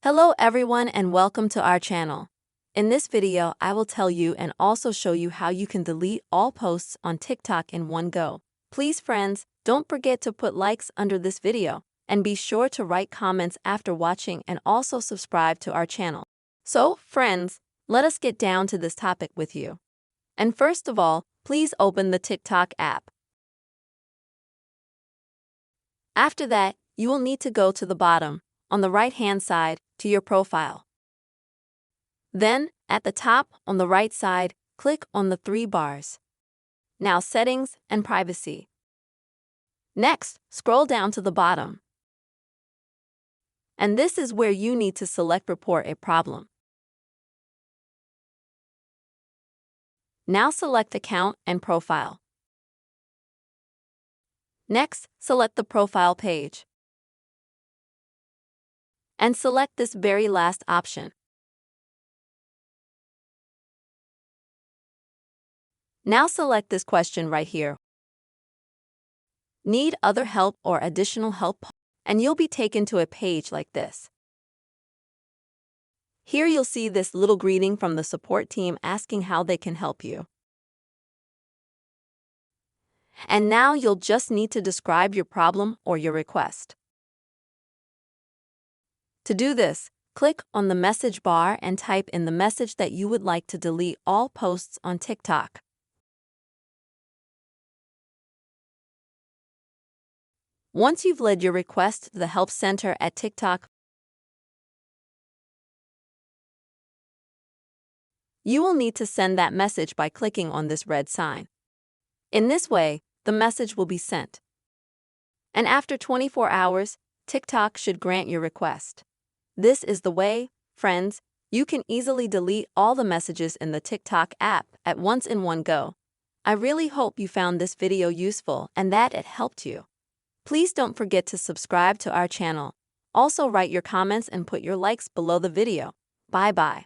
Hello everyone and welcome to our channel. In this video, I will tell you and also show you how you can delete all posts on TikTok in one go. Please friends, don't forget to put likes under this video and be sure to write comments after watching and also subscribe to our channel. So friends, let us get down to this topic with you. And first of all, please open the TikTok app. After that, you will need to go to the bottom, on the right-hand side, to your profile. Then, at the top, on the right side, click on the three bars. Now Settings and Privacy. Next, scroll down to the bottom. And this is where you need to select Report a Problem. Now select Account and Profile. Next, select the profile page. And select this very last option. Now select this question right here. Need other help or additional help? And you'll be taken to a page like this. Here you'll see this little greeting from the support team asking how they can help you. And now you'll just need to describe your problem or your request. To do this, click on the message bar and type in the message that you would like to delete all posts on TikTok. Once you've led your request to the Help Center at TikTok, you will need to send that message by clicking on this red sign. In this way, the message will be sent. And after 24 hours, TikTok should grant your request. This is the way, friends, you can easily delete all the messages in the TikTok app at once in one go. I really hope you found this video useful and that it helped you. Please don't forget to subscribe to our channel. Also write your comments and put your likes below the video. Bye-bye.